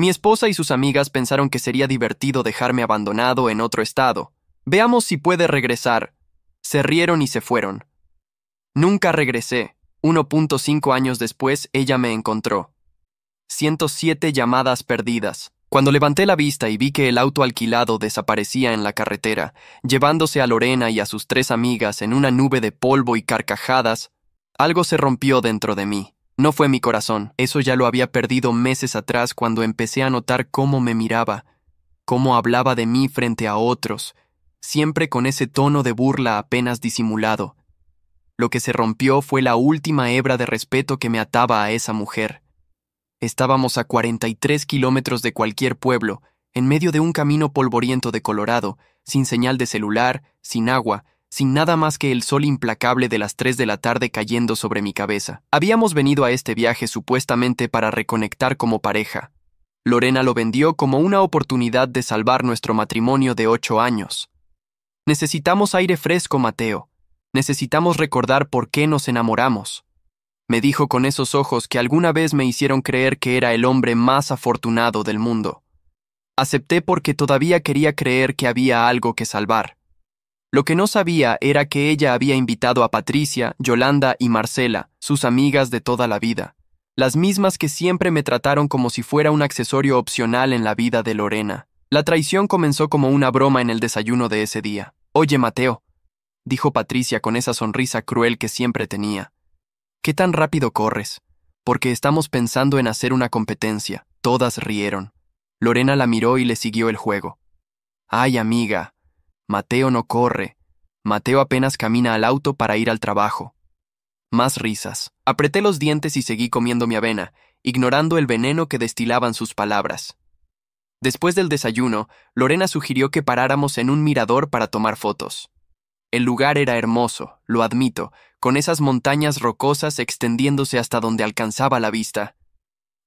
Mi esposa y sus amigas pensaron que sería divertido dejarme abandonado en otro estado. Veamos si puede regresar. Se rieron y se fueron. Nunca regresé. 1.5 años después, ella me encontró. 107 llamadas perdidas. Cuando levanté la vista y vi que el auto alquilado desaparecía en la carretera, llevándose a Lorena y a sus 3 amigas en una nube de polvo y carcajadas, algo se rompió dentro de mí. No fue mi corazón, eso ya lo había perdido meses atrás cuando empecé a notar cómo me miraba, cómo hablaba de mí frente a otros, siempre con ese tono de burla apenas disimulado. Lo que se rompió fue la última hebra de respeto que me ataba a esa mujer. Estábamos a 43 kilómetros de cualquier pueblo, en medio de un camino polvoriento de Colorado, sin señal de celular, sin agua, sin nada más que el sol implacable de las 3 de la tarde cayendo sobre mi cabeza. Habíamos venido a este viaje supuestamente para reconectar como pareja. Lorena lo vendió como una oportunidad de salvar nuestro matrimonio de 8 años. Necesitamos aire fresco, Mateo. Necesitamos recordar por qué nos enamoramos. Me dijo con esos ojos que alguna vez me hicieron creer que era el hombre más afortunado del mundo. Acepté porque todavía quería creer que había algo que salvar. Lo que no sabía era que ella había invitado a Patricia, Yolanda y Marcela, sus amigas de toda la vida, las mismas que siempre me trataron como si fuera un accesorio opcional en la vida de Lorena. La traición comenzó como una broma en el desayuno de ese día. «Oye, Mateo», dijo Patricia con esa sonrisa cruel que siempre tenía, «¿qué tan rápido corres? Porque estamos pensando en hacer una competencia». Todas rieron. Lorena la miró y le siguió el juego. «Ay, amiga, Mateo no corre. Mateo apenas camina al auto para ir al trabajo». Más risas. Apreté los dientes y seguí comiendo mi avena, ignorando el veneno que destilaban sus palabras. Después del desayuno, Lorena sugirió que paráramos en un mirador para tomar fotos. El lugar era hermoso, lo admito, con esas montañas rocosas extendiéndose hasta donde alcanzaba la vista.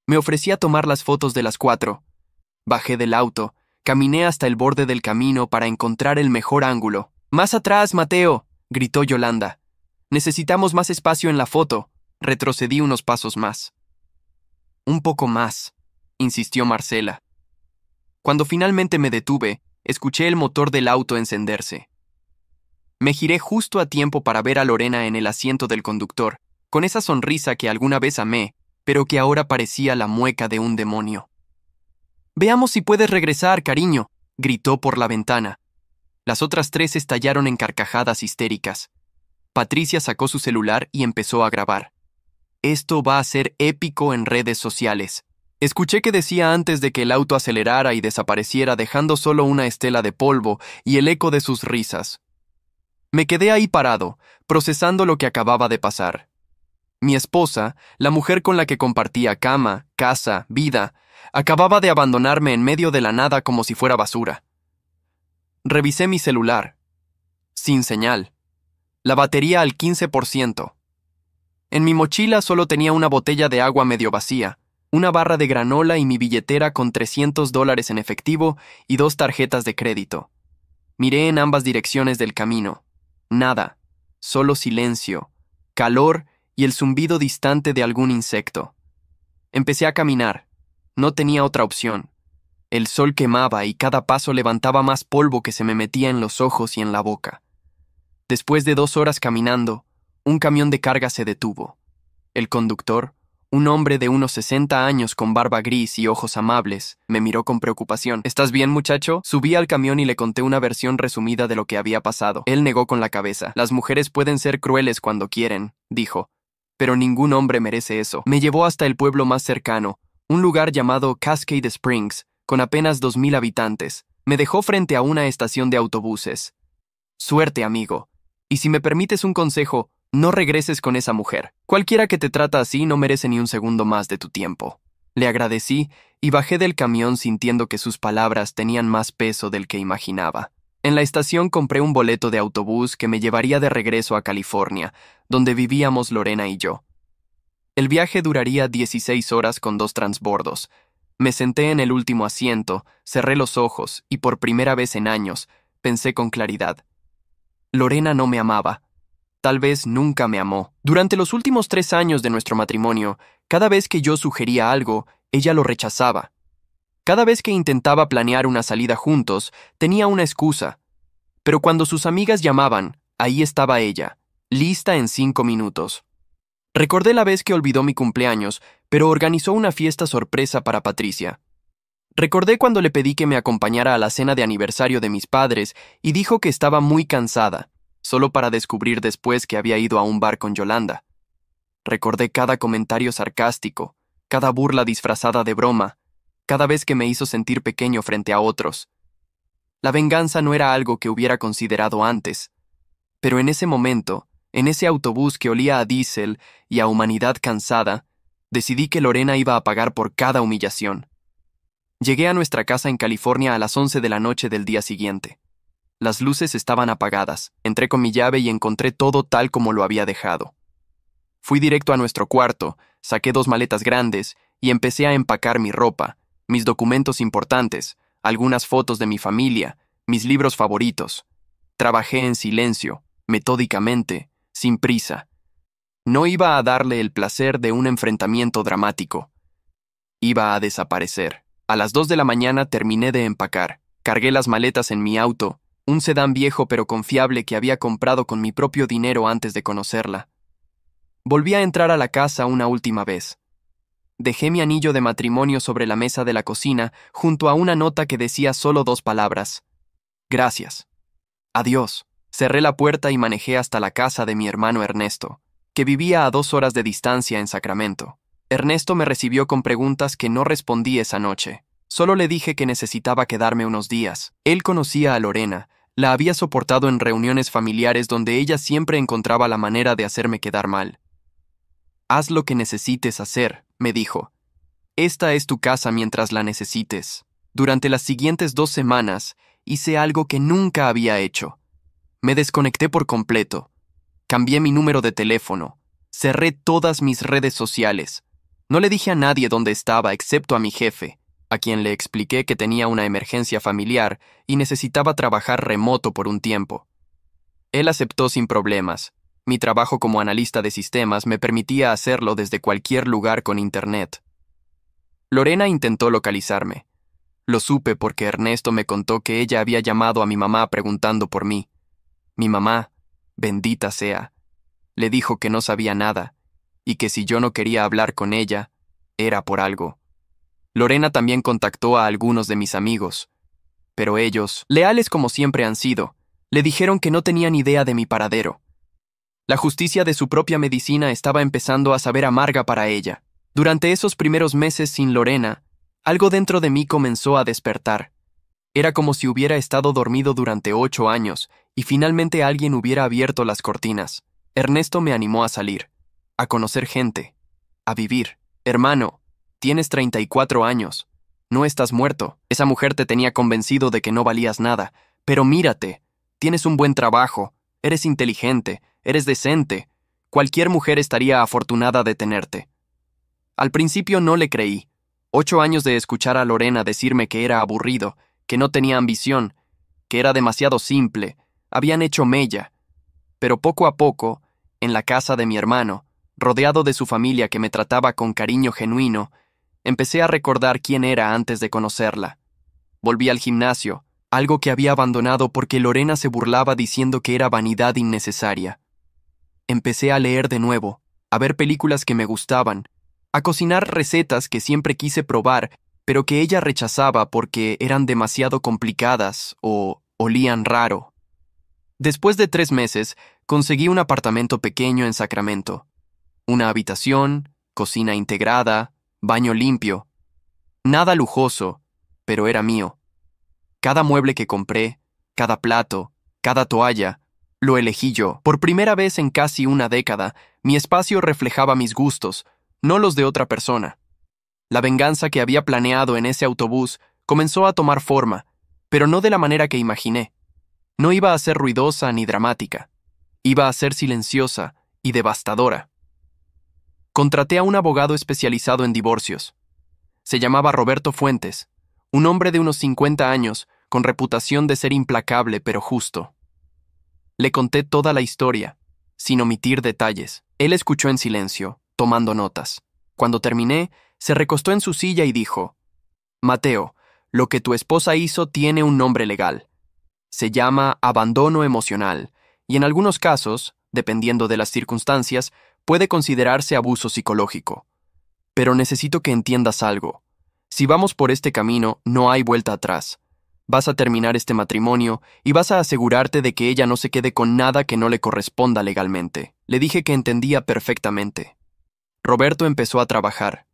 Me ofrecí a tomar las fotos de las 4. Bajé del auto, caminé hasta el borde del camino para encontrar el mejor ángulo. «¡Más atrás, Mateo!», gritó Yolanda. «Necesitamos más espacio en la foto». Retrocedí unos pasos más. «Un poco más», insistió Marcela. Cuando finalmente me detuve, escuché el motor del auto encenderse. Me giré justo a tiempo para ver a Lorena en el asiento del conductor, con esa sonrisa que alguna vez amé, pero que ahora parecía la mueca de un demonio. «Veamos si puedes regresar, cariño», gritó por la ventana. Las otras 3 estallaron en carcajadas histéricas. Patricia sacó su celular y empezó a grabar. «Esto va a ser épico en redes sociales». Escuché que decía antes de que el auto acelerara y desapareciera dejando solo una estela de polvo y el eco de sus risas. Me quedé ahí parado, procesando lo que acababa de pasar. Mi esposa, la mujer con la que compartía cama, casa, vida, acababa de abandonarme en medio de la nada como si fuera basura. Revisé mi celular. Sin señal. La batería al 15%. En mi mochila solo tenía una botella de agua medio vacía, una barra de granola y mi billetera con $300 en efectivo y 2 tarjetas de crédito. Miré en ambas direcciones del camino. Nada, solo silencio, calor y el zumbido distante de algún insecto. Empecé a caminar. No tenía otra opción. El sol quemaba y cada paso levantaba más polvo que se me metía en los ojos y en la boca. Después de 2 horas caminando, un camión de carga se detuvo. El conductor, un hombre de unos 60 años con barba gris y ojos amables, me miró con preocupación. «¿Estás bien, muchacho?». Subí al camión y le conté una versión resumida de lo que había pasado. Él negó con la cabeza. «Las mujeres pueden ser crueles cuando quieren», dijo. «Pero ningún hombre merece eso». Me llevó hasta el pueblo más cercano, un lugar llamado Cascade Springs, con apenas 2,000 habitantes. Me dejó frente a una estación de autobuses. «Suerte, amigo. Y si me permites un consejo, no regreses con esa mujer. Cualquiera que te trata así no merece ni un segundo más de tu tiempo». Le agradecí y bajé del camión sintiendo que sus palabras tenían más peso del que imaginaba. En la estación compré un boleto de autobús que me llevaría de regreso a California, donde vivíamos Lorena y yo. El viaje duraría 16 horas con 2 transbordos. Me senté en el último asiento, cerré los ojos y por primera vez en años pensé con claridad. Lorena no me amaba. Tal vez nunca me amó. Durante los últimos 3 años de nuestro matrimonio, cada vez que yo sugería algo, ella lo rechazaba. Cada vez que intentaba planear una salida juntos, tenía una excusa. Pero cuando sus amigas llamaban, ahí estaba ella, lista en 5 minutos. Recordé la vez que olvidó mi cumpleaños, pero organizó una fiesta sorpresa para Patricia. Recordé cuando le pedí que me acompañara a la cena de aniversario de mis padres y dijo que estaba muy cansada, solo para descubrir después que había ido a un bar con Yolanda. Recordé cada comentario sarcástico, cada burla disfrazada de broma, cada vez que me hizo sentir pequeño frente a otros. La venganza no era algo que hubiera considerado antes, pero en ese momento, en ese autobús que olía a diésel y a humanidad cansada, decidí que Lorena iba a pagar por cada humillación. Llegué a nuestra casa en California a las 11 de la noche del día siguiente. Las luces estaban apagadas. Entré con mi llave y encontré todo tal como lo había dejado. Fui directo a nuestro cuarto, saqué 2 maletas grandes y empecé a empacar mi ropa, mis documentos importantes, algunas fotos de mi familia, mis libros favoritos. Trabajé en silencio, metódicamente, sin prisa. No iba a darle el placer de un enfrentamiento dramático. Iba a desaparecer. A las 2 de la mañana terminé de empacar. Cargué las maletas en mi auto, un sedán viejo pero confiable que había comprado con mi propio dinero antes de conocerla. Volví a entrar a la casa una última vez. Dejé mi anillo de matrimonio sobre la mesa de la cocina junto a una nota que decía solo 2 palabras. Gracias. Adiós. Cerré la puerta y manejé hasta la casa de mi hermano Ernesto, que vivía a 2 horas de distancia en Sacramento. Ernesto me recibió con preguntas que no respondí esa noche. Solo le dije que necesitaba quedarme unos días. Él conocía a Lorena, la había soportado en reuniones familiares donde ella siempre encontraba la manera de hacerme quedar mal. Haz lo que necesites hacer, me dijo. Esta es tu casa mientras la necesites. Durante las siguientes 2 semanas, hice algo que nunca había hecho. Me desconecté por completo. Cambié mi número de teléfono. Cerré todas mis redes sociales. No le dije a nadie dónde estaba excepto a mi jefe, a quien le expliqué que tenía una emergencia familiar y necesitaba trabajar remoto por un tiempo. Él aceptó sin problemas. Mi trabajo como analista de sistemas me permitía hacerlo desde cualquier lugar con internet. Lorena intentó localizarme. Lo supe porque Ernesto me contó que ella había llamado a mi mamá preguntando por mí. Mi mamá, bendita sea, le dijo que no sabía nada y que si yo no quería hablar con ella, era por algo. Lorena también contactó a algunos de mis amigos, pero ellos, leales como siempre han sido, le dijeron que no tenían idea de mi paradero. La justicia de su propia medicina estaba empezando a saber amarga para ella. Durante esos primeros meses sin Lorena, algo dentro de mí comenzó a despertar. Era como si hubiera estado dormido durante 8 años y finalmente alguien hubiera abierto las cortinas. Ernesto me animó a salir, a conocer gente, a vivir. Hermano, tienes 34 años. No estás muerto. Esa mujer te tenía convencido de que no valías nada. Pero mírate, tienes un buen trabajo, eres inteligente, eres decente. Cualquier mujer estaría afortunada de tenerte. Al principio no le creí. 8 años de escuchar a Lorena decirme que era aburrido, que no tenía ambición, que era demasiado simple, habían hecho mella. Pero poco a poco, en la casa de mi hermano, rodeado de su familia que me trataba con cariño genuino, empecé a recordar quién era antes de conocerla. Volví al gimnasio, algo que había abandonado porque Lorena se burlaba diciendo que era vanidad innecesaria. Empecé a leer de nuevo, a ver películas que me gustaban, a cocinar recetas que siempre quise probar, pero que ella rechazaba porque eran demasiado complicadas o olían raro. Después de 3 meses, conseguí un apartamento pequeño en Sacramento. Una habitación, cocina integrada, baño limpio. Nada lujoso, pero era mío. Cada mueble que compré, cada plato, cada toalla, lo elegí yo. Por primera vez en casi una década, mi espacio reflejaba mis gustos, no los de otra persona. La venganza que había planeado en ese autobús comenzó a tomar forma, pero no de la manera que imaginé. No iba a ser ruidosa ni dramática. Iba a ser silenciosa y devastadora. Contraté a un abogado especializado en divorcios. Se llamaba Roberto Fuentes, un hombre de unos 50 años, con reputación de ser implacable pero justo. Le conté toda la historia, sin omitir detalles. Él escuchó en silencio, tomando notas. Cuando terminé, se recostó en su silla y dijo: «Mateo, Lo que tu esposa hizo tiene un nombre legal. Se llama abandono emocional, y en algunos casos, dependiendo de las circunstancias, puede considerarse abuso psicológico. Pero necesito que entiendas algo. Si vamos por este camino, no hay vuelta atrás. Vas a terminar este matrimonio y vas a asegurarte de que ella no se quede con nada que no le corresponda legalmente. Le dije que entendía perfectamente. Roberto empezó a trabajar.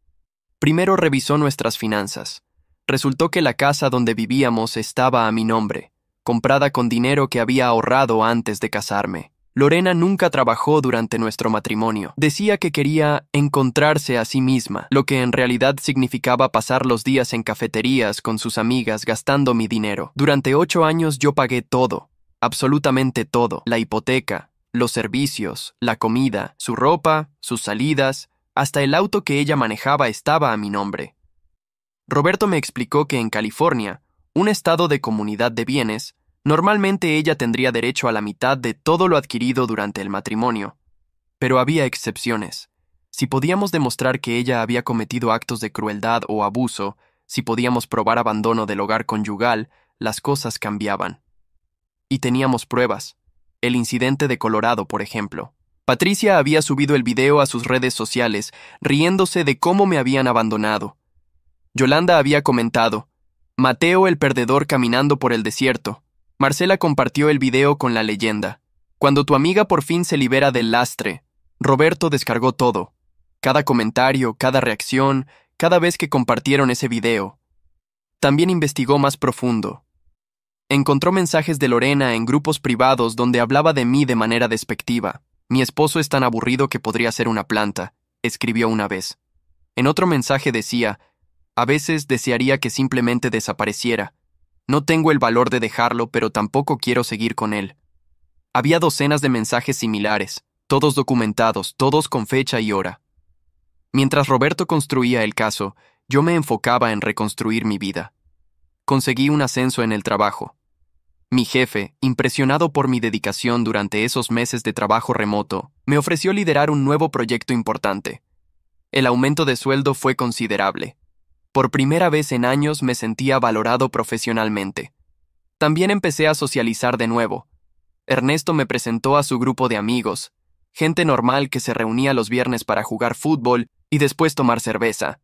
Primero revisó nuestras finanzas. Resultó que la casa donde vivíamos estaba a mi nombre, comprada con dinero que había ahorrado antes de casarme. Lorena nunca trabajó durante nuestro matrimonio. Decía que quería encontrarse a sí misma, lo que en realidad significaba pasar los días en cafeterías con sus amigas gastando mi dinero. Durante 8 años yo pagué todo, absolutamente todo: la hipoteca, los servicios, la comida, su ropa, sus salidas, hasta el auto que ella manejaba estaba a mi nombre. Roberto me explicó que en California, un estado de comunidad de bienes, normalmente ella tendría derecho a la mitad de todo lo adquirido durante el matrimonio. Pero había excepciones. Si podíamos demostrar que ella había cometido actos de crueldad o abuso, si podíamos probar abandono del hogar conyugal, las cosas cambiaban. Y teníamos pruebas. El incidente de Colorado, por ejemplo. Patricia había subido el video a sus redes sociales, riéndose de cómo me habían abandonado. Yolanda había comentado: Mateo el perdedor caminando por el desierto. Marcela compartió el video con la leyenda: cuando tu amiga por fin se libera del lastre. Roberto descargó todo. Cada comentario, cada reacción, cada vez que compartieron ese video. También investigó más profundo. Encontró mensajes de Lorena en grupos privados donde hablaba de mí de manera despectiva. Mi esposo es tan aburrido que podría ser una planta, escribió una vez. En otro mensaje decía: a veces desearía que simplemente desapareciera. No tengo el valor de dejarlo, pero tampoco quiero seguir con él. Había docenas de mensajes similares, todos documentados, todos con fecha y hora. Mientras Roberto construía el caso, yo me enfocaba en reconstruir mi vida. Conseguí un ascenso en el trabajo. Mi jefe, impresionado por mi dedicación durante esos meses de trabajo remoto, me ofreció liderar un nuevo proyecto importante. El aumento de sueldo fue considerable. Por primera vez en años me sentía valorado profesionalmente. También empecé a socializar de nuevo. Ernesto me presentó a su grupo de amigos, gente normal que se reunía los viernes para jugar fútbol y después tomar cerveza.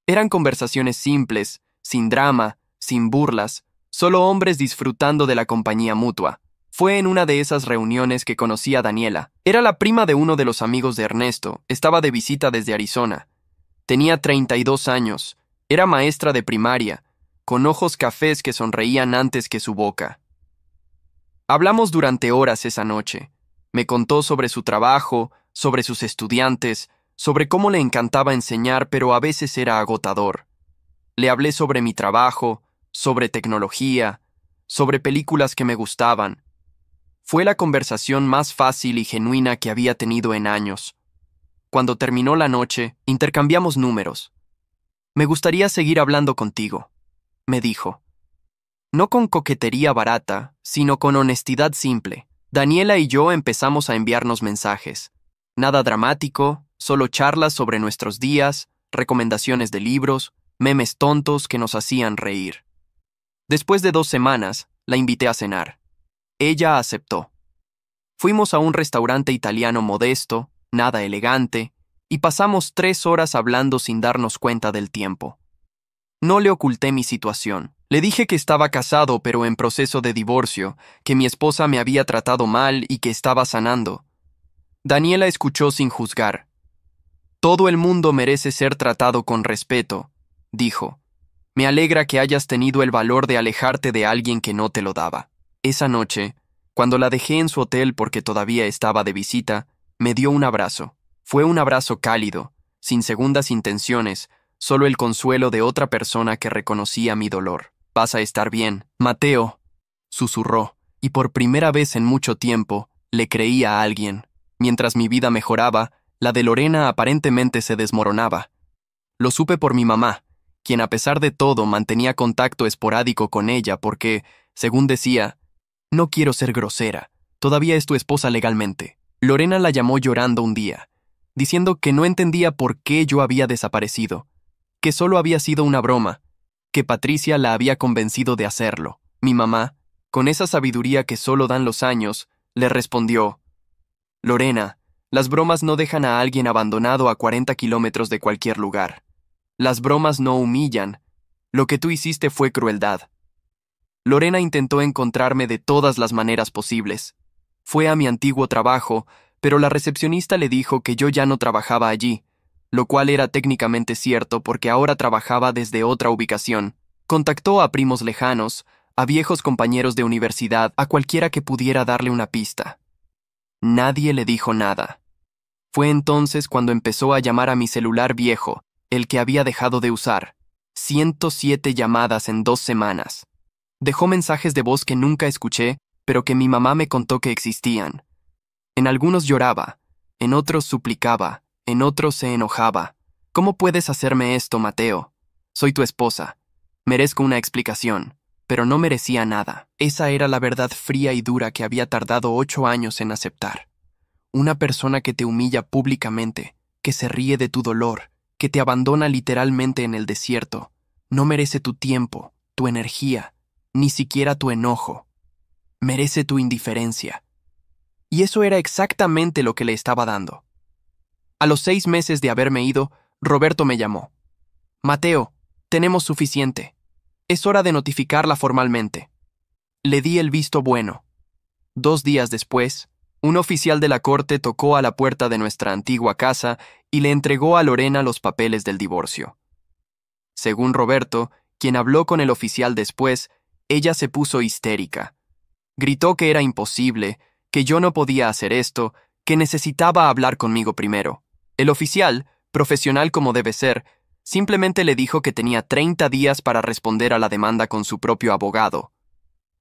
Eran conversaciones simples, sin drama, sin burlas, solo hombres disfrutando de la compañía mutua. Fue en una de esas reuniones que conocí a Daniela. Era la prima de uno de los amigos de Ernesto, estaba de visita desde Arizona. Tenía 32 años, era maestra de primaria, con ojos cafés que sonreían antes que su boca. Hablamos durante horas esa noche. Me contó sobre su trabajo, sobre sus estudiantes, sobre cómo le encantaba enseñar, pero a veces era agotador. Le hablé sobre mi trabajo, sobre tecnología, sobre películas que me gustaban. Fue la conversación más fácil y genuina que había tenido en años. Cuando terminó la noche, intercambiamos números. Me gustaría seguir hablando contigo, me dijo. No con coquetería barata, sino con honestidad simple. Daniela y yo empezamos a enviarnos mensajes. Nada dramático, solo charlas sobre nuestros días, recomendaciones de libros, memes tontos que nos hacían reír. Después de 2 semanas, la invité a cenar. Ella aceptó. Fuimos a un restaurante italiano modesto, nada elegante, y pasamos 3 horas hablando sin darnos cuenta del tiempo. No le oculté mi situación. Le dije que estaba casado pero en proceso de divorcio, que mi esposa me había tratado mal y que estaba sanando. Daniela escuchó sin juzgar. Todo el mundo merece ser tratado con respeto, dijo. Me alegra que hayas tenido el valor de alejarte de alguien que no te lo daba. Esa noche, cuando la dejé en su hotel porque todavía estaba de visita, me dio un abrazo. Fue un abrazo cálido, sin segundas intenciones, solo el consuelo de otra persona que reconocía mi dolor. Vas a estar bien, Mateo, susurró, y por primera vez en mucho tiempo le creí a alguien. Mientras mi vida mejoraba, la de Lorena aparentemente se desmoronaba. Lo supe por mi mamá, quien a pesar de todo mantenía contacto esporádico con ella porque, según decía, no quiero ser grosera, todavía es tu esposa legalmente. Lorena la llamó llorando un día, diciendo que no entendía por qué yo había desaparecido, que solo había sido una broma, que Patricia la había convencido de hacerlo. Mi mamá, con esa sabiduría que solo dan los años, le respondió: Lorena, las bromas no dejan a alguien abandonado a 40 kilómetros de cualquier lugar. Las bromas no humillan. Lo que tú hiciste fue crueldad. Lorena intentó encontrarme de todas las maneras posibles. Fue a mi antiguo trabajo, pero la recepcionista le dijo que yo ya no trabajaba allí, lo cual era técnicamente cierto porque ahora trabajaba desde otra ubicación. Contactó a primos lejanos, a viejos compañeros de universidad, a cualquiera que pudiera darle una pista. Nadie le dijo nada. Fue entonces cuando empezó a llamar a mi celular viejo, el que había dejado de usar. 107 llamadas en 2 semanas. Dejó mensajes de voz que nunca escuché, pero que mi mamá me contó que existían. En algunos lloraba, en otros suplicaba, en otros se enojaba. ¿Cómo puedes hacerme esto, Mateo? Soy tu esposa. Merezco una explicación, pero no merecía nada. Esa era la verdad fría y dura que había tardado 8 años en aceptar. Una persona que te humilla públicamente, que se ríe de tu dolor, que te abandona literalmente en el desierto, no merece tu tiempo, tu energía, ni siquiera tu enojo. Merece tu indiferencia. Y eso era exactamente lo que le estaba dando. A los 6 meses de haberme ido, Roberto me llamó. Mateo, tenemos suficiente. Es hora de notificarla formalmente. Le di el visto bueno. 2 días después, un oficial de la corte tocó a la puerta de nuestra antigua casa y le entregó a Lorena los papeles del divorcio. Según Roberto, quien habló con el oficial después, ella se puso histérica. Gritó que era imposible, que yo no podía hacer esto, que necesitaba hablar conmigo primero. El oficial, profesional como debe ser, simplemente le dijo que tenía 30 días para responder a la demanda con su propio abogado.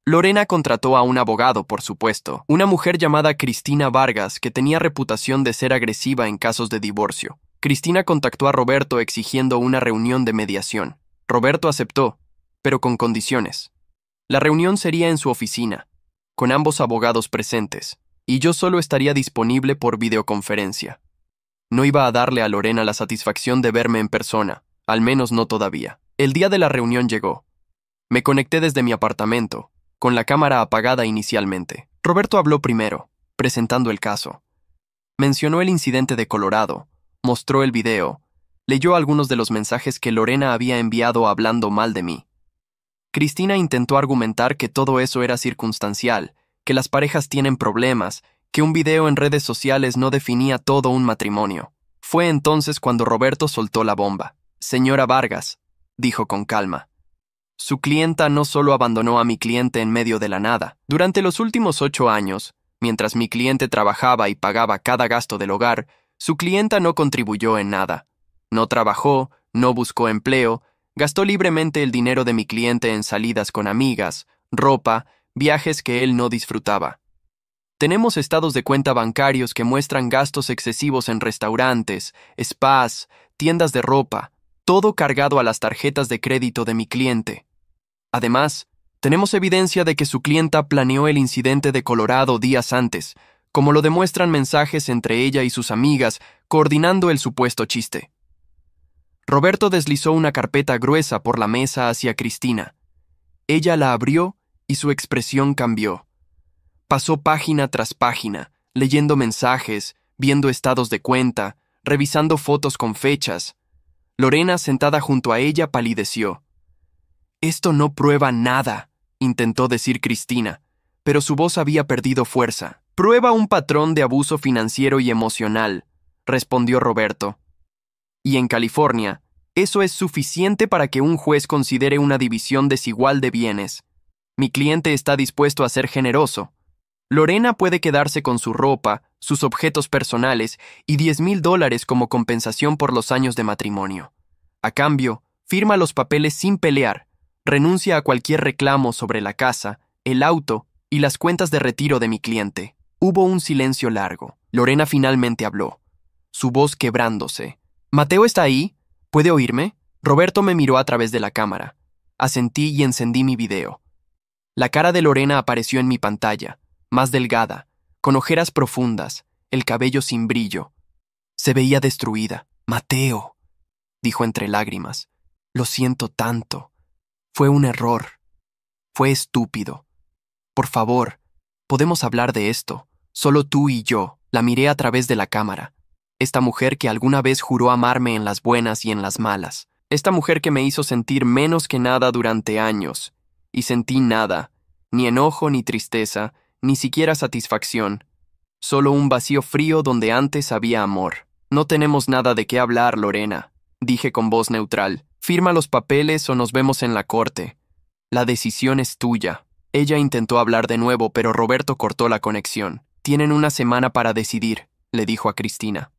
Lorena contrató a un abogado, por supuesto, una mujer llamada Cristina Vargas, que tenía reputación de ser agresiva en casos de divorcio. Cristina contactó a Roberto exigiendo una reunión de mediación. Roberto aceptó, pero con condiciones. La reunión sería en su oficina, con ambos abogados presentes, y yo solo estaría disponible por videoconferencia. No iba a darle a Lorena la satisfacción de verme en persona, al menos no todavía. El día de la reunión llegó. Me conecté desde mi apartamento, con la cámara apagada inicialmente. Roberto habló primero, presentando el caso. Mencionó el incidente de Colorado, mostró el video, leyó algunos de los mensajes que Lorena había enviado hablando mal de mí. Cristina intentó argumentar que todo eso era circunstancial, que las parejas tienen problemas, que un video en redes sociales no definía todo un matrimonio. Fue entonces cuando Roberto soltó la bomba. Señora Vargas, dijo con calma. Su clienta no solo abandonó a mi cliente en medio de la nada. Durante los últimos 8 años, mientras mi cliente trabajaba y pagaba cada gasto del hogar, su clienta no contribuyó en nada. No trabajó, no buscó empleo, gastó libremente el dinero de mi cliente en salidas con amigas, ropa, viajes que él no disfrutaba. Tenemos estados de cuenta bancarios que muestran gastos excesivos en restaurantes, spas, tiendas de ropa, todo cargado a las tarjetas de crédito de mi cliente. Además, tenemos evidencia de que su clienta planeó el incidente de Colorado días antes, como lo demuestran mensajes entre ella y sus amigas coordinando el supuesto chiste. Roberto deslizó una carpeta gruesa por la mesa hacia Cristina. Ella la abrió y su expresión cambió. Pasó página tras página, leyendo mensajes, viendo estados de cuenta, revisando fotos con fechas. Lorena, sentada junto a ella, palideció. Esto no prueba nada, intentó decir Cristina, pero su voz había perdido fuerza. Prueba un patrón de abuso financiero y emocional, respondió Roberto. Y en California, eso es suficiente para que un juez considere una división desigual de bienes. Mi cliente está dispuesto a ser generoso. Lorena puede quedarse con su ropa, sus objetos personales y $10,000 como compensación por los años de matrimonio. A cambio, firma los papeles sin pelear, renuncia a cualquier reclamo sobre la casa, el auto y las cuentas de retiro de mi cliente. Hubo un silencio largo. Lorena finalmente habló, su voz quebrándose. ¿Mateo está ahí? ¿Puede oírme? Roberto me miró a través de la cámara. Asentí y encendí mi video. La cara de Lorena apareció en mi pantalla, más delgada, con ojeras profundas, el cabello sin brillo. Se veía destruida. Mateo, dijo entre lágrimas. Lo siento tanto. Fue un error. Fue estúpido. Por favor, podemos hablar de esto. Solo tú y yo. La miré a través de la cámara. Esta mujer que alguna vez juró amarme en las buenas y en las malas. Esta mujer que me hizo sentir menos que nada durante años. Y sentí nada. Ni enojo ni tristeza, ni siquiera satisfacción. Solo un vacío frío donde antes había amor. No tenemos nada de qué hablar, Lorena, dije con voz neutral. Firma los papeles o nos vemos en la corte. La decisión es tuya. Ella intentó hablar de nuevo, pero Roberto cortó la conexión. Tienen una semana para decidir, le dijo a Cristina.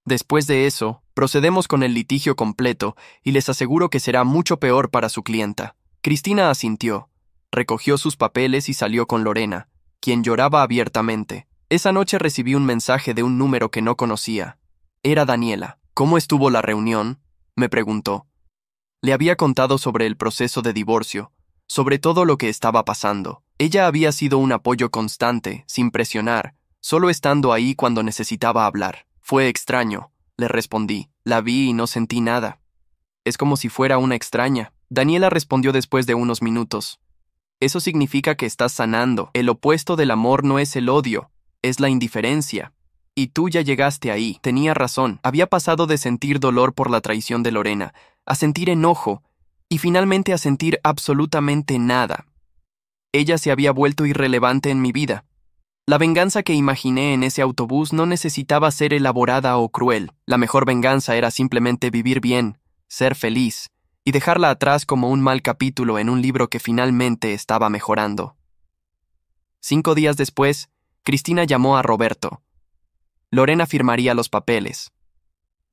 Después de eso, procedemos con el litigio completo y les aseguro que será mucho peor para su clienta. Cristina asintió, recogió sus papeles y salió con Lorena, quien lloraba abiertamente. Esa noche recibí un mensaje de un número que no conocía. Era Daniela. ¿Cómo estuvo la reunión?, me preguntó. Le había contado sobre el proceso de divorcio, sobre todo lo que estaba pasando. Ella había sido un apoyo constante, sin presionar, solo estando ahí cuando necesitaba hablar. Fue extraño, le respondí. La vi y no sentí nada. Es como si fuera una extraña. Daniela respondió después de unos minutos. Eso significa que estás sanando. El opuesto del amor no es el odio, es la indiferencia. Y tú ya llegaste ahí. Tenía razón. Había pasado de sentir dolor por la traición de Lorena, a sentir enojo, y finalmente a sentir absolutamente nada. Ella se había vuelto irrelevante en mi vida. La venganza que imaginé en ese autobús no necesitaba ser elaborada o cruel. La mejor venganza era simplemente vivir bien, ser feliz, y dejarla atrás como un mal capítulo en un libro que finalmente estaba mejorando. 5 días después, Cristina llamó a Roberto. Lorena firmaría los papeles.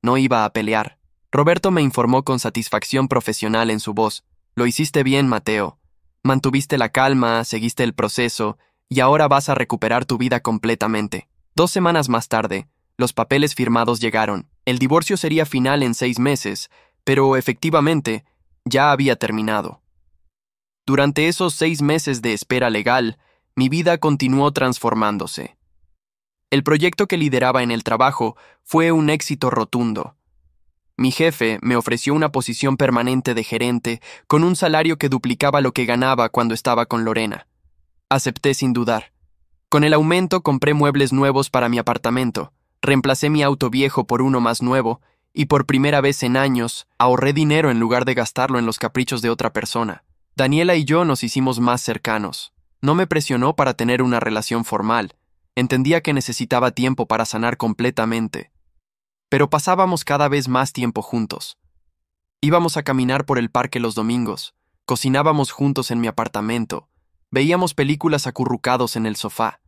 No iba a pelear. Roberto me informó con satisfacción profesional en su voz. Lo hiciste bien, Mateo. Mantuviste la calma, seguiste el proceso, y ahora vas a recuperar tu vida completamente. 2 semanas más tarde, los papeles firmados llegaron. El divorcio sería final en 6 meses, pero efectivamente, ya había terminado. Durante esos 6 meses de espera legal, mi vida continuó transformándose. El proyecto que lideraba en el trabajo fue un éxito rotundo. Mi jefe me ofreció una posición permanente de gerente con un salario que duplicaba lo que ganaba cuando estaba con Lorena. Acepté sin dudar. Con el aumento compré muebles nuevos para mi apartamento, reemplacé mi auto viejo por uno más nuevo y por primera vez en años ahorré dinero en lugar de gastarlo en los caprichos de otra persona. Daniela y yo nos hicimos más cercanos. No me presionó para tener una relación formal. Entendía que necesitaba tiempo para sanar completamente. Pero pasábamos cada vez más tiempo juntos. Íbamos a caminar por el parque los domingos, cocinábamos juntos en mi apartamento, veíamos películas acurrucados en el sofá.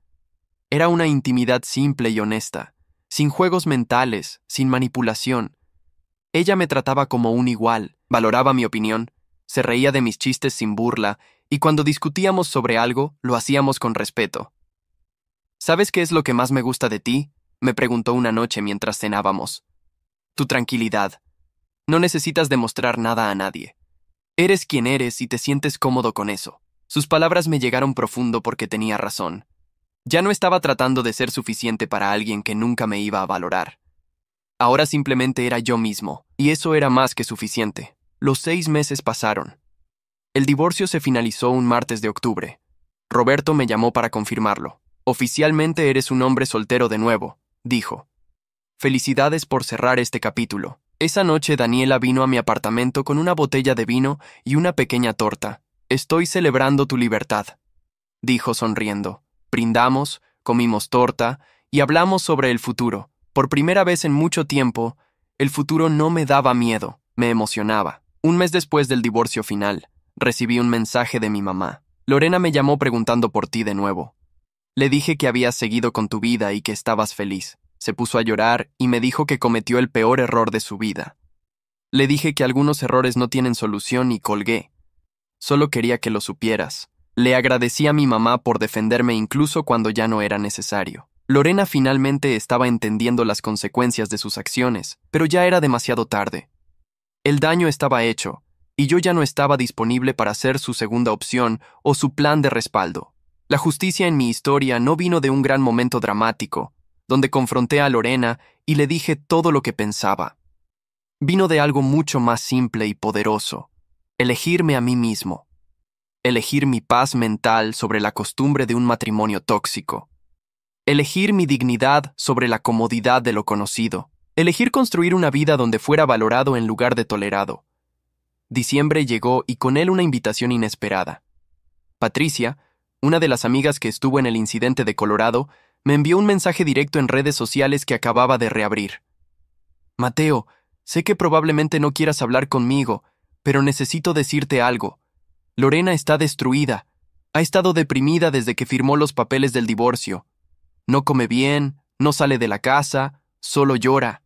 Era una intimidad simple y honesta, sin juegos mentales, sin manipulación. Ella me trataba como un igual, valoraba mi opinión, se reía de mis chistes sin burla, y cuando discutíamos sobre algo, lo hacíamos con respeto. ¿Sabes qué es lo que más me gusta de ti?, me preguntó una noche mientras cenábamos. Tu tranquilidad. No necesitas demostrar nada a nadie. Eres quien eres y te sientes cómodo con eso. Sus palabras me llegaron profundo porque tenía razón. Ya no estaba tratando de ser suficiente para alguien que nunca me iba a valorar. Ahora simplemente era yo mismo, y eso era más que suficiente. Los 6 meses pasaron. El divorcio se finalizó un martes de octubre. Roberto me llamó para confirmarlo. Oficialmente eres un hombre soltero de nuevo, dijo. Felicidades por cerrar este capítulo. Esa noche Daniela vino a mi apartamento con una botella de vino y una pequeña torta. Estoy celebrando tu libertad, dijo sonriendo. Brindamos, comimos torta y hablamos sobre el futuro. Por primera vez en mucho tiempo, el futuro no me daba miedo, me emocionaba. Un mes después del divorcio final, recibí un mensaje de mi mamá. Lorena me llamó preguntando por ti de nuevo. Le dije que habías seguido con tu vida y que estabas feliz. Se puso a llorar y me dijo que cometió el peor error de su vida. Le dije que algunos errores no tienen solución y colgué. Solo quería que lo supieras. Le agradecí a mi mamá por defenderme incluso cuando ya no era necesario. Lorena finalmente estaba entendiendo las consecuencias de sus acciones, pero ya era demasiado tarde. El daño estaba hecho, y yo ya no estaba disponible para ser su segunda opción o su plan de respaldo. La justicia en mi historia no vino de un gran momento dramático, donde confronté a Lorena y le dije todo lo que pensaba. Vino de algo mucho más simple y poderoso. Elegirme a mí mismo. Elegir mi paz mental sobre la costumbre de un matrimonio tóxico. Elegir mi dignidad sobre la comodidad de lo conocido. Elegir construir una vida donde fuera valorado en lugar de tolerado. Diciembre llegó y con él una invitación inesperada. Patricia, una de las amigas que estuvo en el incidente de Colorado, me envió un mensaje directo en redes sociales que acababa de reabrir. Mateo, sé que probablemente no quieras hablar conmigo, pero necesito decirte algo. Lorena está destruida. Ha estado deprimida desde que firmó los papeles del divorcio. No come bien, no sale de la casa, solo llora.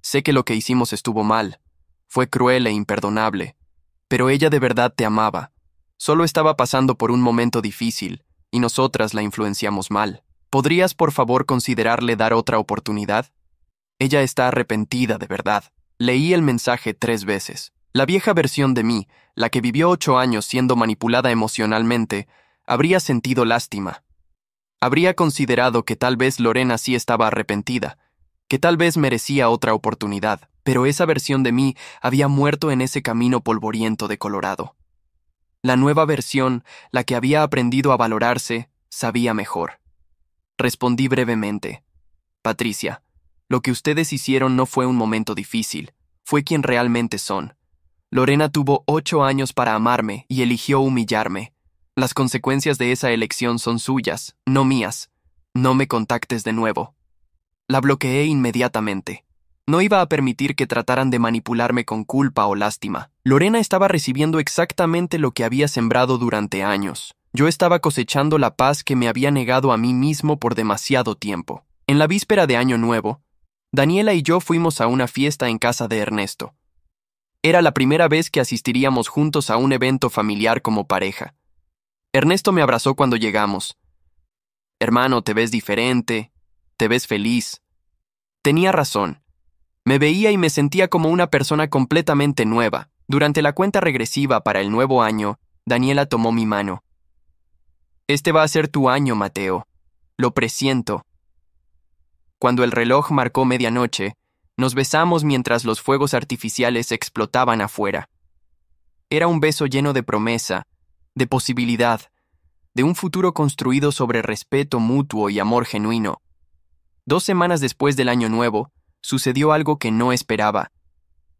Sé que lo que hicimos estuvo mal. Fue cruel e imperdonable. Pero ella de verdad te amaba. Solo estaba pasando por un momento difícil, y nosotras la influenciamos mal. ¿Podrías, por favor, considerarle dar otra oportunidad? Ella está arrepentida de verdad. Leí el mensaje 3 veces. La vieja versión de mí, la que vivió 8 años siendo manipulada emocionalmente, habría sentido lástima. Habría considerado que tal vez Lorena sí estaba arrepentida, que tal vez merecía otra oportunidad, pero esa versión de mí había muerto en ese camino polvoriento de Colorado. La nueva versión, la que había aprendido a valorarse, sabía mejor. Respondí brevemente. Patricia, lo que ustedes hicieron no fue un momento difícil, fue quien realmente son. Lorena tuvo 8 años para amarme y eligió humillarme. Las consecuencias de esa elección son suyas, no mías. No me contactes de nuevo. La bloqueé inmediatamente. No iba a permitir que trataran de manipularme con culpa o lástima. Lorena estaba recibiendo exactamente lo que había sembrado durante años. Yo estaba cosechando la paz que me había negado a mí mismo por demasiado tiempo. En la víspera de Año Nuevo, Daniela y yo fuimos a una fiesta en casa de Ernesto. Era la primera vez que asistiríamos juntos a un evento familiar como pareja. Ernesto me abrazó cuando llegamos. Hermano, te ves diferente, te ves feliz. Tenía razón. Me veía y me sentía como una persona completamente nueva. Durante la cuenta regresiva para el nuevo año, Daniela tomó mi mano. Este va a ser tu año, Mateo. Lo presiento. Cuando el reloj marcó medianoche, nos besamos mientras los fuegos artificiales explotaban afuera. Era un beso lleno de promesa, de posibilidad, de un futuro construido sobre respeto mutuo y amor genuino. 2 semanas después del Año Nuevo, sucedió algo que no esperaba.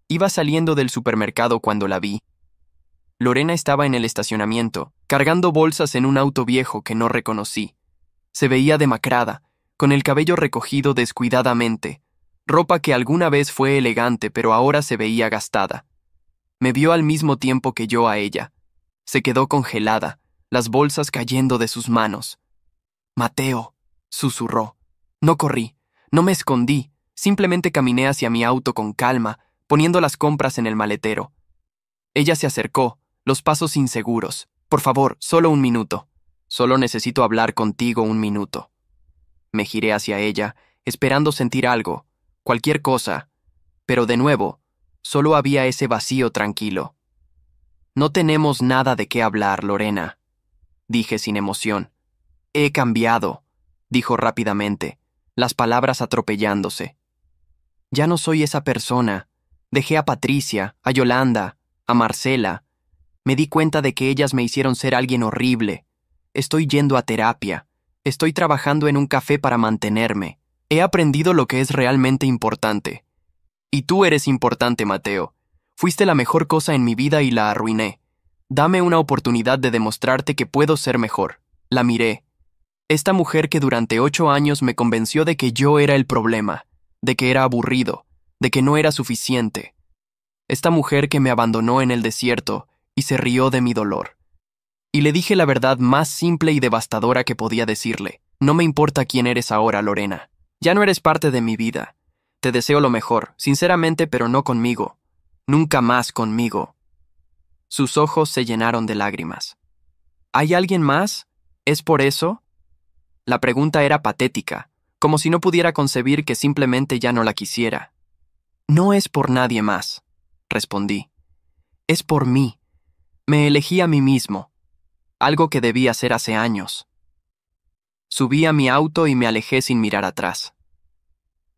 Iba saliendo del supermercado cuando la vi. Lorena estaba en el estacionamiento, cargando bolsas en un auto viejo que no reconocí. Se veía demacrada, con el cabello recogido descuidadamente, ropa que alguna vez fue elegante pero ahora se veía gastada. Me vio al mismo tiempo que yo a ella. Se quedó congelada, las bolsas cayendo de sus manos. Mateo, susurró. No corrí, no me escondí, simplemente caminé hacia mi auto con calma, poniendo las compras en el maletero. Ella se acercó, los pasos inseguros. Por favor, solo un minuto. Solo necesito hablar contigo un minuto. Me giré hacia ella, esperando sentir algo, cualquier cosa, pero de nuevo, solo había ese vacío tranquilo. No tenemos nada de qué hablar, Lorena, dije sin emoción. He cambiado, dijo rápidamente, las palabras atropellándose. Ya no soy esa persona. Dejé a Patricia, a Yolanda, a Marcela. Me di cuenta de que ellas me hicieron ser alguien horrible. Estoy yendo a terapia. Estoy trabajando en un café para mantenerme. He aprendido lo que es realmente importante. Y tú eres importante, Mateo. Fuiste la mejor cosa en mi vida y la arruiné. Dame una oportunidad de demostrarte que puedo ser mejor. La miré. Esta mujer que durante 8 años me convenció de que yo era el problema, de que era aburrido, de que no era suficiente. Esta mujer que me abandonó en el desierto y se rió de mi dolor. Y le dije la verdad más simple y devastadora que podía decirle. No me importa quién eres ahora, Lorena. Ya no eres parte de mi vida. Te deseo lo mejor, sinceramente, pero no conmigo. Nunca más conmigo. Sus ojos se llenaron de lágrimas. ¿Hay alguien más? ¿Es por eso? La pregunta era patética, como si no pudiera concebir que simplemente ya no la quisiera. No es por nadie más, respondí. Es por mí. Me elegí a mí mismo, algo que debí hacer hace años. Subí a mi auto y me alejé sin mirar atrás.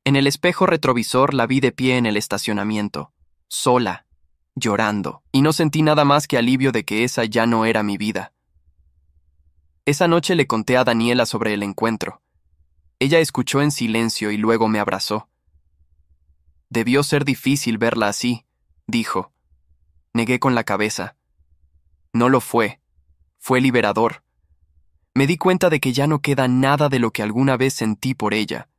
En el espejo retrovisor la vi de pie en el estacionamiento, sola, llorando, y no sentí nada más que alivio de que esa ya no era mi vida. Esa noche le conté a Daniela sobre el encuentro. Ella escuchó en silencio y luego me abrazó. Debió ser difícil verla así, dijo. Negué con la cabeza. No lo fue. Fue liberador. Me di cuenta de que ya no queda nada de lo que alguna vez sentí por ella.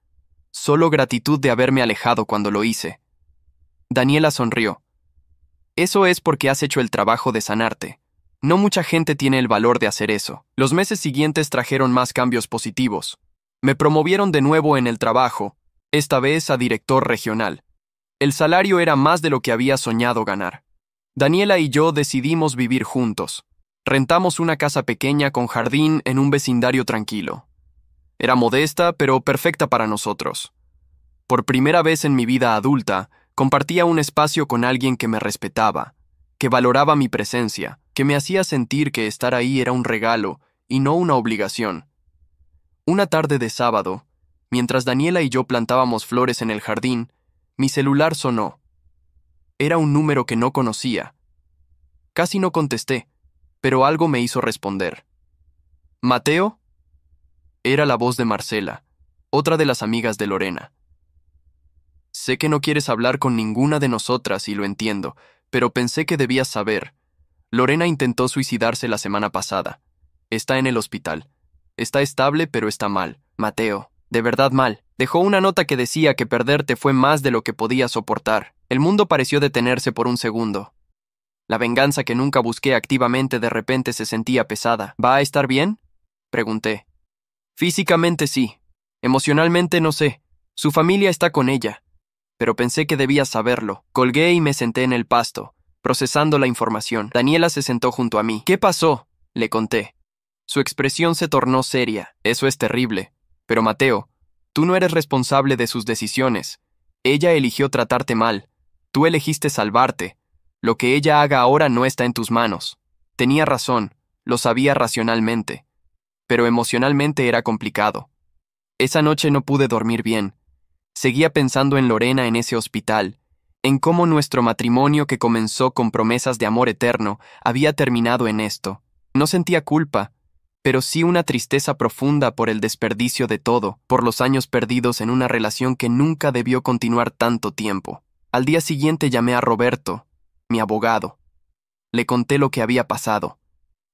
Solo gratitud de haberme alejado cuando lo hice. Daniela sonrió. Eso es porque has hecho el trabajo de sanarte. No mucha gente tiene el valor de hacer eso. Los meses siguientes trajeron más cambios positivos. Me promovieron de nuevo en el trabajo, esta vez a director regional. El salario era más de lo que había soñado ganar. Daniela y yo decidimos vivir juntos. Rentamos una casa pequeña con jardín en un vecindario tranquilo. Era modesta, pero perfecta para nosotros. Por primera vez en mi vida adulta, compartía un espacio con alguien que me respetaba, que valoraba mi presencia, que me hacía sentir que estar ahí era un regalo y no una obligación. Una tarde de sábado, mientras Daniela y yo plantábamos flores en el jardín, mi celular sonó. Era un número que no conocía. Casi no contesté, pero algo me hizo responder. ¿Mateo? Era la voz de Marcela, otra de las amigas de Lorena. Sé que no quieres hablar con ninguna de nosotras y lo entiendo, pero pensé que debías saber. Lorena intentó suicidarse la semana pasada. Está en el hospital. Está estable, pero está mal. Mateo, de verdad mal. Dejó una nota que decía que perderte fue más de lo que podía soportar. El mundo pareció detenerse por un segundo. La venganza que nunca busqué activamente de repente se sentía pesada. ¿Va a estar bien? Pregunté. Físicamente sí. Emocionalmente no sé. Su familia está con ella. Pero pensé que debía saberlo. Colgué y me senté en el pasto, procesando la información. Daniela se sentó junto a mí. ¿Qué pasó? Le conté. Su expresión se tornó seria. Eso es terrible. Pero Mateo, tú no eres responsable de sus decisiones. Ella eligió tratarte mal. Tú elegiste salvarte. Lo que ella haga ahora no está en tus manos. Tenía razón, lo sabía racionalmente. Pero emocionalmente era complicado. Esa noche no pude dormir bien. Seguía pensando en Lorena en ese hospital, en cómo nuestro matrimonio que comenzó con promesas de amor eterno había terminado en esto. No sentía culpa, pero sí una tristeza profunda por el desperdicio de todo, por los años perdidos en una relación que nunca debió continuar tanto tiempo. Al día siguiente llamé a Roberto, mi abogado. Le conté lo que había pasado.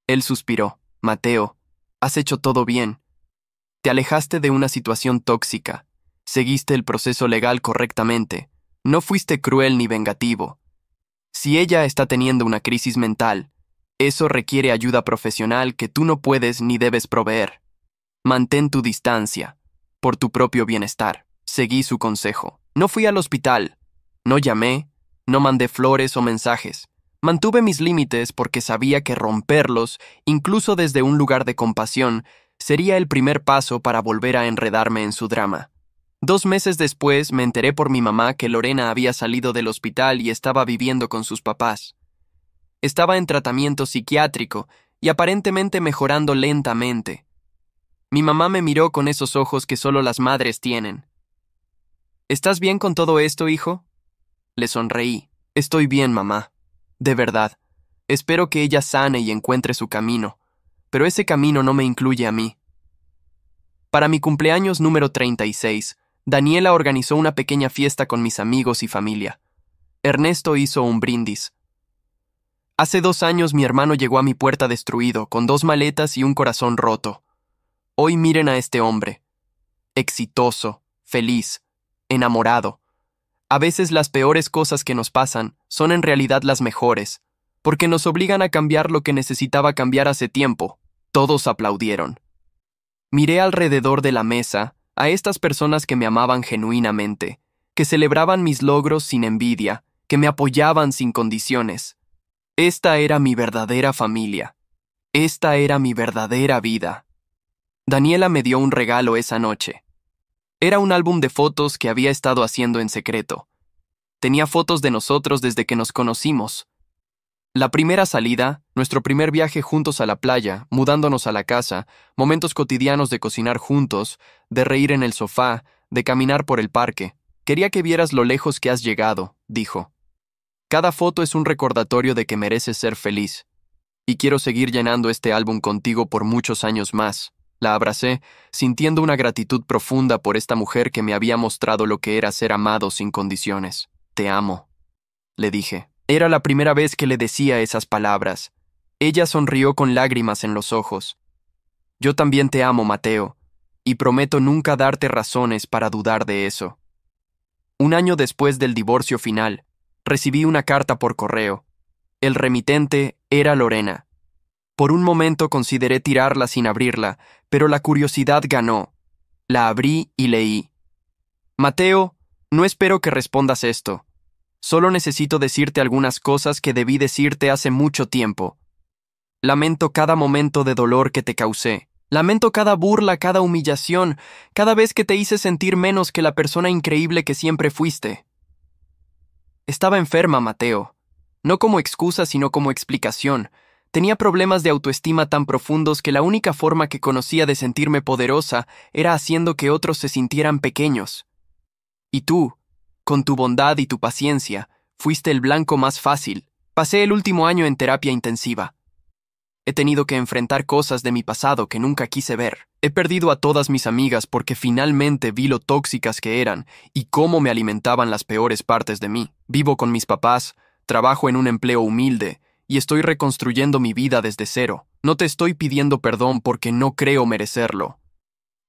Él suspiró. Mateo, has hecho todo bien. Te alejaste de una situación tóxica. Seguiste el proceso legal correctamente. No fuiste cruel ni vengativo. Si ella está teniendo una crisis mental, eso requiere ayuda profesional que tú no puedes ni debes proveer. Mantén tu distancia, por tu propio bienestar. Seguí su consejo. No fui al hospital. No llamé. No mandé flores o mensajes. Mantuve mis límites porque sabía que romperlos, incluso desde un lugar de compasión, sería el primer paso para volver a enredarme en su drama. 2 meses después me enteré por mi mamá que Lorena había salido del hospital y estaba viviendo con sus papás. Estaba en tratamiento psiquiátrico y aparentemente mejorando lentamente. Mi mamá me miró con esos ojos que solo las madres tienen. ¿Estás bien con todo esto, hijo? Le sonreí. Estoy bien, mamá. De verdad. Espero que ella sane y encuentre su camino, pero ese camino no me incluye a mí. Para mi cumpleaños número 36, Daniela organizó una pequeña fiesta con mis amigos y familia. Ernesto hizo un brindis. Hace 2 años mi hermano llegó a mi puerta destruido, con 2 maletas y un corazón roto. Hoy miren a este hombre. Exitoso, feliz, enamorado. A veces las peores cosas que nos pasan son en realidad las mejores, porque nos obligan a cambiar lo que necesitaba cambiar hace tiempo. Todos aplaudieron. Miré alrededor de la mesa a estas personas que me amaban genuinamente, que celebraban mis logros sin envidia, que me apoyaban sin condiciones. Esta era mi verdadera familia. Esta era mi verdadera vida. Daniela me dio un regalo esa noche. Era un álbum de fotos que había estado haciendo en secreto. Tenía fotos de nosotros desde que nos conocimos. La primera salida, nuestro primer viaje juntos a la playa, mudándonos a la casa, momentos cotidianos de cocinar juntos, de reír en el sofá, de caminar por el parque. Quería que vieras lo lejos que has llegado, dijo. Cada foto es un recordatorio de que mereces ser feliz. Y quiero seguir llenando este álbum contigo por muchos años más. La abracé, sintiendo una gratitud profunda por esta mujer que me había mostrado lo que era ser amado sin condiciones. Te amo, le dije. Era la primera vez que le decía esas palabras. Ella sonrió con lágrimas en los ojos. Yo también te amo, Mateo, y prometo nunca darte razones para dudar de eso. Un año después del divorcio final, recibí una carta por correo. El remitente era Lorena. Por un momento consideré tirarla sin abrirla, pero la curiosidad ganó. La abrí y leí. Mateo, no espero que respondas esto. Solo necesito decirte algunas cosas que debí decirte hace mucho tiempo. Lamento cada momento de dolor que te causé. Lamento cada burla, cada humillación, cada vez que te hice sentir menos que la persona increíble que siempre fuiste. Estaba enferma, Mateo. No como excusa, sino como explicación. Tenía problemas de autoestima tan profundos que la única forma que conocía de sentirme poderosa era haciendo que otros se sintieran pequeños. Y tú, con tu bondad y tu paciencia, fuiste el blanco más fácil. Pasé el último año en terapia intensiva. He tenido que enfrentar cosas de mi pasado que nunca quise ver. He perdido a todas mis amigas porque finalmente vi lo tóxicas que eran y cómo me alimentaban las peores partes de mí. Vivo con mis papás, trabajo en un empleo humilde y estoy reconstruyendo mi vida desde cero. No te estoy pidiendo perdón porque no creo merecerlo.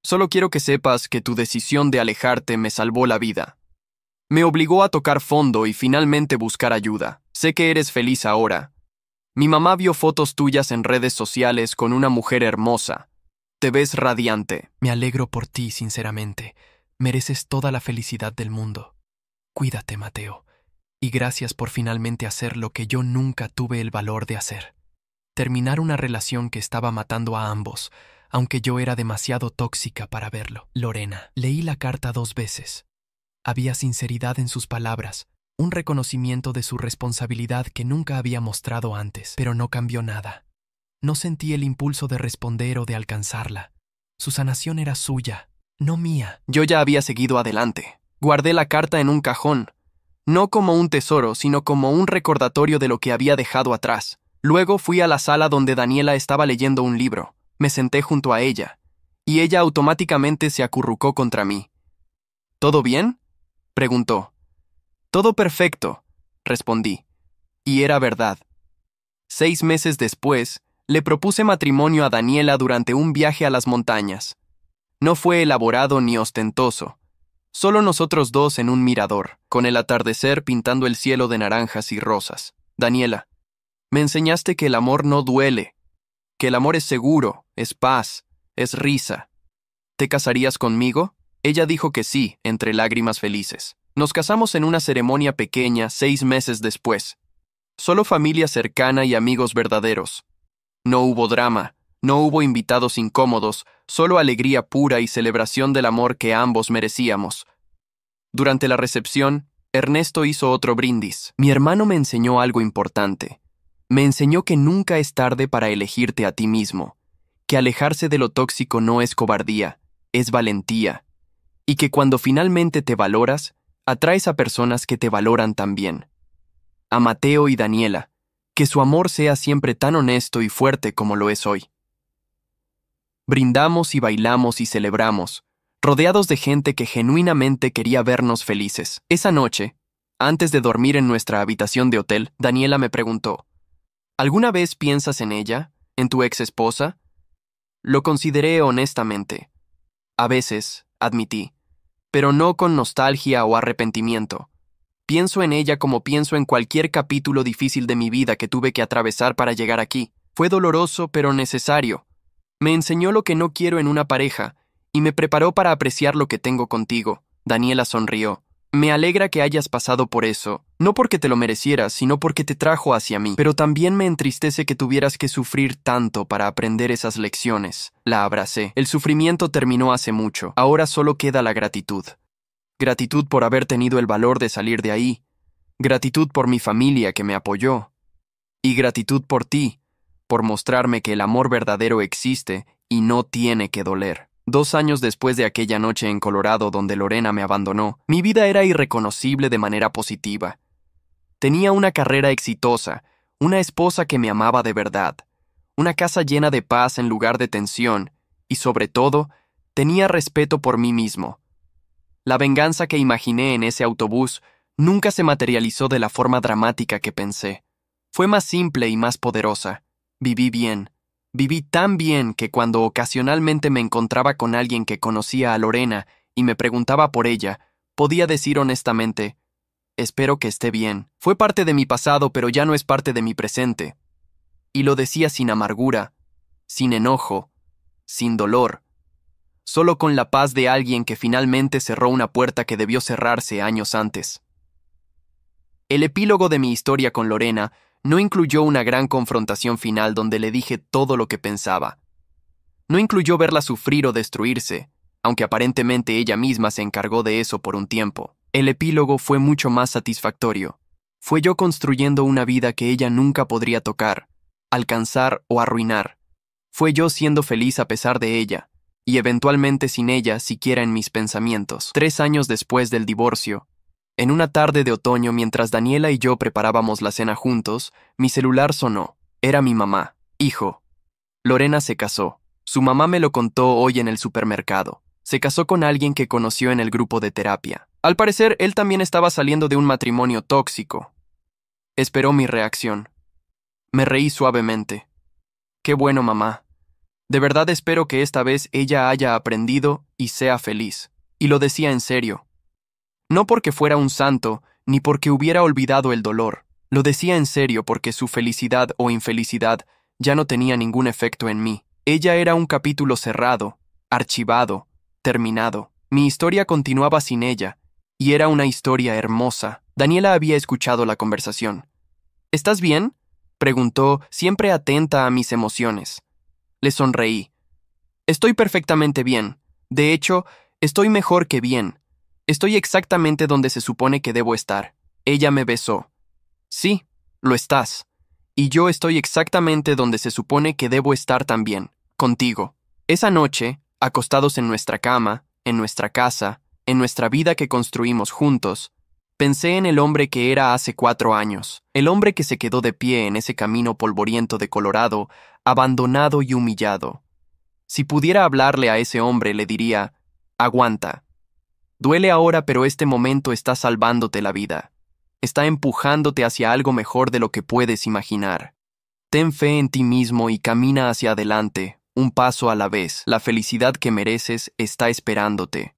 Solo quiero que sepas que tu decisión de alejarte me salvó la vida. Me obligó a tocar fondo y finalmente buscar ayuda. Sé que eres feliz ahora. Mi mamá vio fotos tuyas en redes sociales con una mujer hermosa. Te ves radiante. Me alegro por ti, sinceramente. Mereces toda la felicidad del mundo. Cuídate, Mateo. Y gracias por finalmente hacer lo que yo nunca tuve el valor de hacer. Terminar una relación que estaba matando a ambos, aunque yo era demasiado tóxica para verlo. Lorena. Leí la carta 2 veces. Había sinceridad en sus palabras, un reconocimiento de su responsabilidad que nunca había mostrado antes, pero no cambió nada. No sentí el impulso de responder o de alcanzarla. Su sanación era suya, no mía. Yo ya había seguido adelante. Guardé la carta en un cajón, no como un tesoro, sino como un recordatorio de lo que había dejado atrás. Luego fui a la sala donde Daniela estaba leyendo un libro. Me senté junto a ella, y ella automáticamente se acurrucó contra mí. ¿Todo bien?, preguntó. Todo perfecto, respondí. Y era verdad. 6 meses después, le propuse matrimonio a Daniela durante un viaje a las montañas. No fue elaborado ni ostentoso. Solo nosotros dos en un mirador, con el atardecer pintando el cielo de naranjas y rosas. Daniela, me enseñaste que el amor no duele, que el amor es seguro, es paz, es risa. ¿Te casarías conmigo? Ella dijo que sí, entre lágrimas felices. Nos casamos en una ceremonia pequeña 6 meses después. Solo familia cercana y amigos verdaderos. No hubo drama, no hubo invitados incómodos, solo alegría pura y celebración del amor que ambos merecíamos. Durante la recepción, Ernesto hizo otro brindis. Mi hermano me enseñó algo importante. Me enseñó que nunca es tarde para elegirte a ti mismo, que alejarse de lo tóxico no es cobardía, es valentía, y que cuando finalmente te valoras, atraes a personas que te valoran también. A Mateo y Daniela, que su amor sea siempre tan honesto y fuerte como lo es hoy. Brindamos y bailamos y celebramos, rodeados de gente que genuinamente quería vernos felices. Esa noche, antes de dormir en nuestra habitación de hotel, Daniela me preguntó, ¿alguna vez piensas en ella, en tu ex esposa? Lo consideré honestamente. A veces, admití, pero no con nostalgia o arrepentimiento. Pienso en ella como pienso en cualquier capítulo difícil de mi vida que tuve que atravesar para llegar aquí. Fue doloroso, pero necesario. Me enseñó lo que no quiero en una pareja, y me preparó para apreciar lo que tengo contigo. Daniela sonrió. Me alegra que hayas pasado por eso, no porque te lo merecieras, sino porque te trajo hacia mí. Pero también me entristece que tuvieras que sufrir tanto para aprender esas lecciones. La abracé. El sufrimiento terminó hace mucho. Ahora solo queda la gratitud. Gratitud por haber tenido el valor de salir de ahí. Gratitud por mi familia que me apoyó. Y gratitud por ti, por mostrarme que el amor verdadero existe y no tiene que doler. 2 años después de aquella noche en Colorado donde Lorena me abandonó, mi vida era irreconocible de manera positiva. Tenía una carrera exitosa, una esposa que me amaba de verdad, una casa llena de paz en lugar de tensión, y sobre todo, tenía respeto por mí mismo. La venganza que imaginé en ese autobús nunca se materializó de la forma dramática que pensé. Fue más simple y más poderosa. Viví bien. Viví tan bien que cuando ocasionalmente me encontraba con alguien que conocía a Lorena y me preguntaba por ella, podía decir honestamente, espero que esté bien. Fue parte de mi pasado, pero ya no es parte de mi presente. Y lo decía sin amargura, sin enojo, sin dolor, solo con la paz de alguien que finalmente cerró una puerta que debió cerrarse años antes. El epílogo de mi historia con Lorena no incluyó una gran confrontación final donde le dije todo lo que pensaba. No incluyó verla sufrir o destruirse, aunque aparentemente ella misma se encargó de eso por un tiempo. El epílogo fue mucho más satisfactorio. Fue yo construyendo una vida que ella nunca podría tocar, alcanzar o arruinar. Fue yo siendo feliz a pesar de ella, y eventualmente sin ella siquiera en mis pensamientos. 3 años después del divorcio, en una tarde de otoño mientras Daniela y yo preparábamos la cena juntos, mi celular sonó. Era mi mamá. Hijo. Lorena se casó. Su mamá me lo contó hoy en el supermercado. Se casó con alguien que conoció en el grupo de terapia. Al parecer, él también estaba saliendo de un matrimonio tóxico. Esperó mi reacción. Me reí suavemente. Qué bueno, mamá. De verdad espero que esta vez ella haya aprendido y sea feliz. Y lo decía en serio. No porque fuera un santo, ni porque hubiera olvidado el dolor. Lo decía en serio porque su felicidad o infelicidad ya no tenía ningún efecto en mí. Ella era un capítulo cerrado, archivado, terminado. Mi historia continuaba sin ella, y era una historia hermosa. Daniela había escuchado la conversación. ¿Estás bien?, preguntó, siempre atenta a mis emociones. Le sonreí. Estoy perfectamente bien. De hecho, estoy mejor que bien. Estoy exactamente donde se supone que debo estar. Ella me besó. Sí, lo estás. Y yo estoy exactamente donde se supone que debo estar también, contigo. Esa noche, acostados en nuestra cama, en nuestra casa, en nuestra vida que construimos juntos, pensé en el hombre que era hace 4 años, el hombre que se quedó de pie en ese camino polvoriento de Colorado, abandonado y humillado. Si pudiera hablarle a ese hombre, le diría, aguanta. Duele ahora, pero este momento está salvándote la vida. Está empujándote hacia algo mejor de lo que puedes imaginar. Ten fe en ti mismo y camina hacia adelante, un paso a la vez. La felicidad que mereces está esperándote.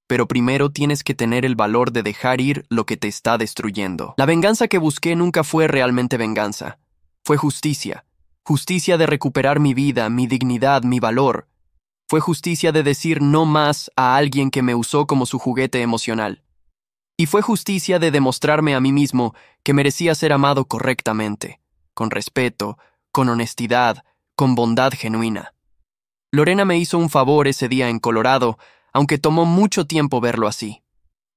Pero primero tienes que tener el valor de dejar ir lo que te está destruyendo. La venganza que busqué nunca fue realmente venganza. Fue justicia. Justicia de recuperar mi vida, mi dignidad, mi valor. Fue justicia de decir no más a alguien que me usó como su juguete emocional. Y fue justicia de demostrarme a mí mismo que merecía ser amado correctamente, con respeto, con honestidad, con bondad genuina. Lorena me hizo un favor ese día en Colorado, aunque tomó mucho tiempo verlo así.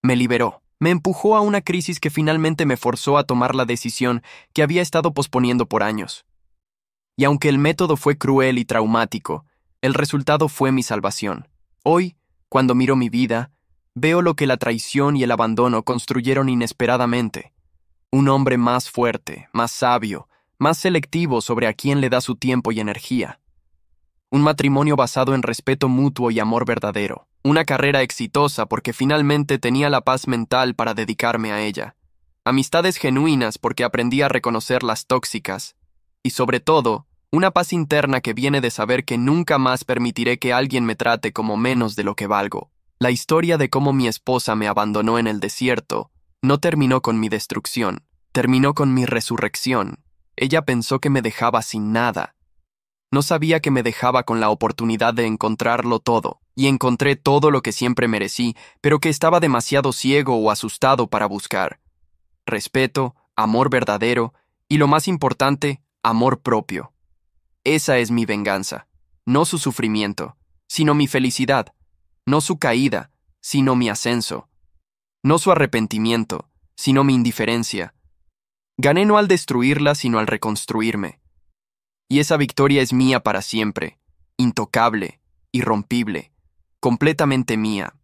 Me liberó, me empujó a una crisis que finalmente me forzó a tomar la decisión que había estado posponiendo por años. Y aunque el método fue cruel y traumático, el resultado fue mi salvación. Hoy, cuando miro mi vida, veo lo que la traición y el abandono construyeron inesperadamente. Un hombre más fuerte, más sabio, más selectivo sobre a quién le da su tiempo y energía. Un matrimonio basado en respeto mutuo y amor verdadero. Una carrera exitosa porque finalmente tenía la paz mental para dedicarme a ella. Amistades genuinas porque aprendí a reconocer las tóxicas. Y sobre todo, una paz interna que viene de saber que nunca más permitiré que alguien me trate como menos de lo que valgo. La historia de cómo mi esposa me abandonó en el desierto no terminó con mi destrucción, terminó con mi resurrección. Ella pensó que me dejaba sin nada. No sabía que me dejaba con la oportunidad de encontrarlo todo, y encontré todo lo que siempre merecí, pero que estaba demasiado ciego o asustado para buscar. Respeto, amor verdadero y, lo más importante, amor propio. Esa es mi venganza, no su sufrimiento, sino mi felicidad, no su caída, sino mi ascenso, no su arrepentimiento, sino mi indiferencia. Gané no al destruirla, sino al reconstruirme. Y esa victoria es mía para siempre, intocable, irrompible, completamente mía.